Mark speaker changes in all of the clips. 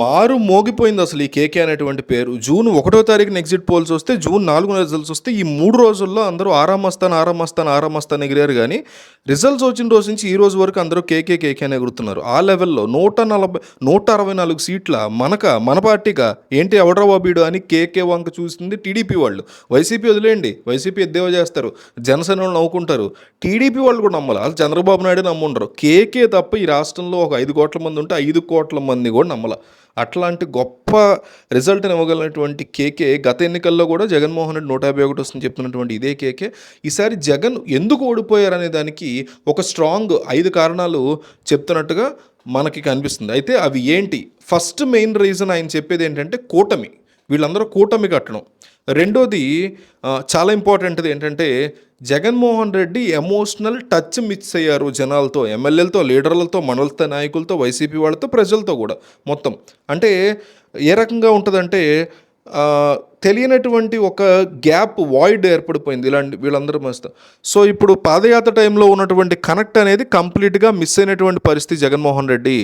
Speaker 1: మారు మోగిపోయింది అసలు ఈ కేకే అనేటువంటి పేరు. జూన్ 1వ తారీఖున ఎగ్జిట్ పోల్స్ వస్తే, జూన్ 4న రిజల్ట్స్ వస్తే, ఈ 3 రోజుల్లో అందరూ ఆరామస్తాన్, ఆరామస్తాన్, ఆరామస్తాన్ ఎగిరారు గానీ, రిజల్ట్స్ వచ్చిన రోజు నుంచి ఈ రోజు వరకు అందరూ కేకే, కేకే అని ఎగురుతున్నారు. ఆ లెవెల్‌లో 164 సీట్ల మన పార్టీకా? ఏంటి ఎవడ్రా బాబు ఈడు అని కేకే వంక చూసింది టీడీపీ వాళ్ళు. వైసీపీ వదిలేయండి, వైసీపీ ఎద్దేవా చేస్తారు, జనసేన వాళ్ళు నవ్వుకుంటారు. టీడీపీ వాళ్ళు కూడా నమ్మల. అసలు చంద్రబాబు నాయుడు నమ్ముండరు. కేకే తప్ప ఈ రాష్ట్రంలో ఒక 5 కోట్ల మంది ఉంటే 5 కోట్ల మంది కూడా నమ్మల. అట్లాంటి గొప్ప రిజల్ట్ని ఇవ్వగలిగినటువంటి కేకే గత ఎన్నికల్లో కూడా జగన్మోహన్ రెడ్డి 151 వస్తుందని చెప్తున్నటువంటి ఇదే కేకే ఈసారి జగన్ ఎందుకు ఓడిపోయారనే దానికి ఒక స్ట్రాంగ్ 5 కారణాలు చెప్తున్నట్టుగా మనకి కనిపిస్తుంది. అయితే అవి ఏంటి? ఫస్ట్ మెయిన్ రీజన్ ఆయన చెప్పేది ఏంటంటే కూటమి. వీళ్ళందరూ కూటమి కట్టడం. రెండోది చాలా ఇంపార్టెంట్ది ఏంటంటే Jaganmohan Reddy emotional touch miss అయ్యారు జనాలతో, ఎమ్మెల్యేలతో, లీడర్లతో, మండల నాయకులతో, వైసీపీ వాళ్ళతో, ప్రజలతో కూడా మొత్తం. అంటే ఏ రకంగా ఉంటుందంటే తెలియనటువంటి ఒక గ్యాప్, వాయిడ్ ఏర్పడిపోయింది ఇలాంటి వీళ్ళందరూ మస్తు. సో ఇప్పుడు పాదయాత్ర టైంలో ఉన్నటువంటి కనెక్ట్ అనేది కంప్లీట్గా మిస్ అయినటువంటి పరిస్థితి జగన్మోహన్ రెడ్డి.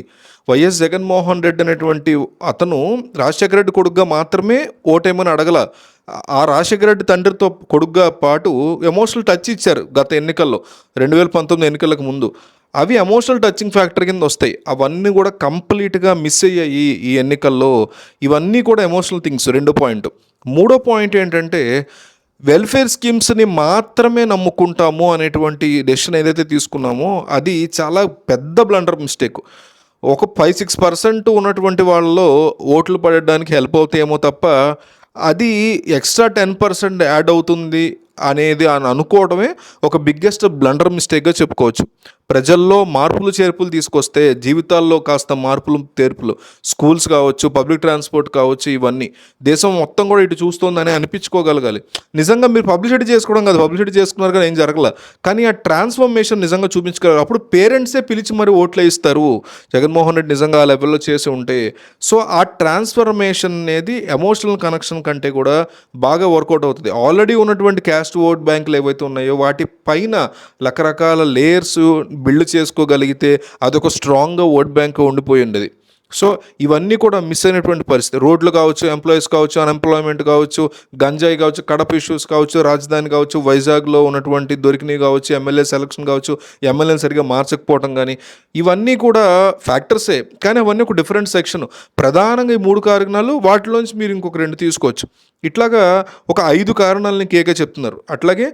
Speaker 1: వైఎస్ జగన్మోహన్ రెడ్డి అనేటువంటి అతను రాజశేఖర రెడ్డి కొడుకుగా మాత్రమే ఓటేమని అడగల. ఆ రాజశేఖర రెడ్డి తండ్రితో కొడుకుగా పాటు ఎమోషనల్ టచ్ ఇచ్చారు గత ఎన్నికల్లో, 2019 ఎన్నికలకు ముందు. అవి ఎమోషనల్ టచింగ్ ఫ్యాక్టర్ కింద వస్తాయి. అవన్నీ కూడా కంప్లీట్గా మిస్ అయ్యాయి ఈ ఎన్నికల్లో. ఇవన్నీ కూడా ఎమోషనల్ థింగ్స్. 2 పాయింట్. 3వ పాయింట్ ఏంటంటే వెల్ఫేర్ స్కీమ్స్ని మాత్రమే నమ్ముకుంటాము అనేటువంటి డెసిషన్ ఏదైతే తీసుకున్నామో అది చాలా పెద్ద బ్లండర్ మిస్టేక్. ఒక 5-6% ఉన్నటువంటి వాళ్ళలో ఓట్లు పడడానికి హెల్ప్ అవుతాయేమో తప్ప అది ఎక్స్ట్రా 10% యాడ్ అవుతుంది అనేది అని అనుకోవడమే ఒక బిగ్గెస్ట్ బ్లండర్ మిస్టేక్గా చెప్పుకోవచ్చు. ప్రజల్లో మార్పులు చేర్పులు తీసుకొస్తే, జీవితాల్లో కాస్త మార్పులు చేర్పులు, స్కూల్స్ కావచ్చు, పబ్లిక్ ట్రాన్స్పోర్ట్ కావచ్చు, ఇవన్నీ దేశం మొత్తం కూడా ఇటు చూస్తోందని అనిపించుకోగలగాలి. నిజంగా మీరు పబ్లిసిటీ చేసుకోవడం కాదు, పబ్లిసిటీ చేసుకున్నారు కానీ ఏం జరగల, కానీ ఆ ట్రాన్స్ఫర్మేషన్ నిజంగా చూపించగలరు. అప్పుడు పేరెంట్సే పిలిచి మరి ఓట్లు ఇస్తారు జగన్మోహన్ రెడ్డి నిజంగా ఆ లెవెల్లో చేసి ఉంటే. సో ఆ ట్రాన్స్ఫర్మేషన్ అనేది ఎమోషనల్ కనెక్షన్ కంటే కూడా బాగా వర్కౌట్ అవుతుంది. ఆల్రెడీ ఉన్నటువంటి క్యాస్ట్ ఓట్ బ్యాంకులు ఏవైతే ఉన్నాయో వాటి పైన రకరకాల లేయర్స్ బిల్డ్ చేసుకోగలిగితే అదొక స్ట్రాంగ్గా ఓట్ బ్యాంక్ ఉండిపోయి ఉండేది. సో ఇవన్నీ కూడా మిస్ అయినటువంటి పరిస్థితి. రోడ్లు కావచ్చు, ఎంప్లాయీస్ కావచ్చు, అన్ఎంప్లాయ్మెంట్ కావచ్చు, గంజాయి కావచ్చు, కడప ఇష్యూస్ కావచ్చు, రాజధాని కావచ్చు, వైజాగ్లో ఉన్నటువంటి దొరికినవి కావచ్చు, ఎమ్మెల్యే సెలక్షన్ కావచ్చు, ఎమ్మెల్యేని సరిగా మార్చకపోవటం కానీ, ఇవన్నీ కూడా ఫ్యాక్టర్సే. కానీ అవన్నీ ఒక డిఫరెంట్ సెక్షన్. ప్రధానంగా ఈ 3 కారణాలు, వాటిలోంచి మీరు ఇంకొక 2 తీసుకోవచ్చు. ఇట్లాగా ఒక 5 కారణాలని కేకే చెప్తున్నారు. అట్లాగే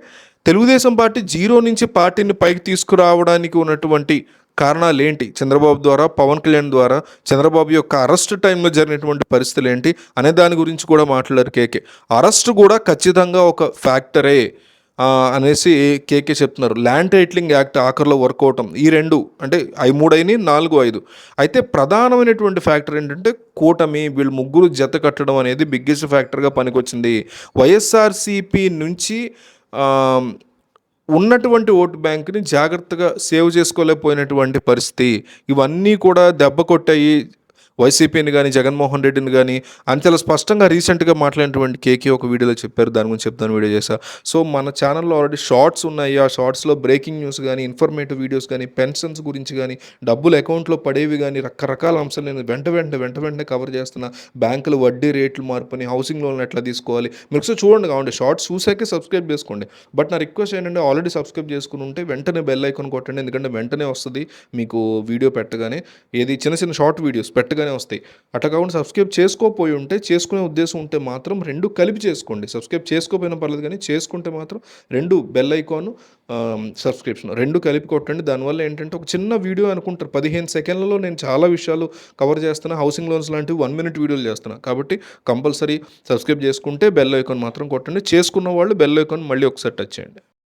Speaker 1: తెలుగుదేశం పార్టీ 0 నుంచి పార్టీని పైకి తీసుకురావడానికి ఉన్నటువంటి కారణాలు ఏంటి, చంద్రబాబు ద్వారా, పవన్ కళ్యాణ్ ద్వారా, చంద్రబాబు యొక్క అరెస్ట్ టైంలో జరిగినటువంటి పరిస్థితులు ఏంటి అనే దాని గురించి కూడా మాట్లాడారు కేకే. అరెస్ట్ కూడా ఖచ్చితంగా ఒక ఫ్యాక్టరే అనేసి కేకే చెప్తున్నారు. ల్యాండ్ టైటిలింగ్ యాక్ట్ ఆఖరిలో వర్క్ అవటం, ఈ 2 అంటే 3 అయినాయి, 4, 5. అయితే ప్రధానమైనటువంటి ఫ్యాక్టర్ ఏంటంటే కూటమి, వీళ్ళు ముగ్గురు జత కట్టడం అనేది బిగ్గెస్ట్ ఫ్యాక్టర్గా పనికొచ్చింది. వైఎస్ఆర్సీపీ నుంచి ఉన్నటువంటి ఓటు బ్యాంక్ని జాగ్రత్తగా సేవ్ చేసుకోలేకపోయినటువంటి పరిస్థితి. ఇవన్నీ కూడా దెబ్బ కొట్టాయి వైసీపీని కానీ, జగన్మోహన్ రెడ్డిని కానీ అని చాలా స్పష్టంగా రీసెంట్గా మాట్లాడినటువంటి కేకే ఒక వీడియోలో చెప్పారు. దాని గురించి చెప్తాను, వీడియో చేశా. సో మన ఛానల్లో ఆల్రెడీ షార్ట్స్ ఉన్నాయి. ఆ షార్ట్స్లో బ్రేకింగ్ న్యూస్ కానీ, ఇన్ఫర్మేటివ్ వీడియోస్ కానీ, పెన్షన్స్ గురించి కానీ, డబ్బులు అకౌంట్లో పడేవి కానీ, రకరకాల అంశాలు నేను వెంటనే కవర్ చేస్తున్నా. బ్యాంకుల వడ్డీ రేట్లు మార్పుని, హౌసింగ్ లోన్లు ఎట్లా తీసుకోవాలి, మీరు ఒకసారి చూడండి. కావండి షార్ట్స్ చూసాకే సబ్స్క్రైబ్ చేసుకోండి. బట్ నా రిక్వెస్ట్ ఏంటంటే ఆల్రెడీ సబ్స్క్రైబ్ చేసుకుని ఉంటే వెంటనే బెల్ ఐకాన్ కొట్టండి. ఎందుకంటే వెంటనే వస్తుంది మీకు వీడియో పెట్టగానే, ఏది చిన్న షార్ట్ వీడియోస్ పెట్టగానే వస్తాయి. అట్లా కాకుండా సబ్స్క్రైబ్ చేసుకోపోయి ఉంటే, చేసుకునే ఉద్దేశం ఉంటే మాత్రం 2 కలిపి చేసుకోండి. సబ్స్క్రైబ్ చేసుకోపోయినా పర్లేదు, కానీ చేసుకుంటే మాత్రం 2 బెల్ ఐకాన్, సబ్స్క్రిప్షన్ 2 కలిపి కొట్టండి. దానివల్ల ఏంటంటే ఒక చిన్న వీడియో అనుకుంటారు, 15 సెకండ్లలో నేను చాలా విషయాలు కవర్ చేస్తున్నా. హౌసింగ్ లోన్స్ లాంటివి 1 minute వీడియోలు చేస్తున్నా. కాబట్టి కంపల్సరీ సబ్స్క్రైబ్ చేసుకుంటే బెల్ ఐకాన్ మాత్రం కొట్టండి. చేసుకున్న వాళ్ళు బెల్ ఐకాన్ మళ్ళీ ఒకసారి టచ్ చేయండి.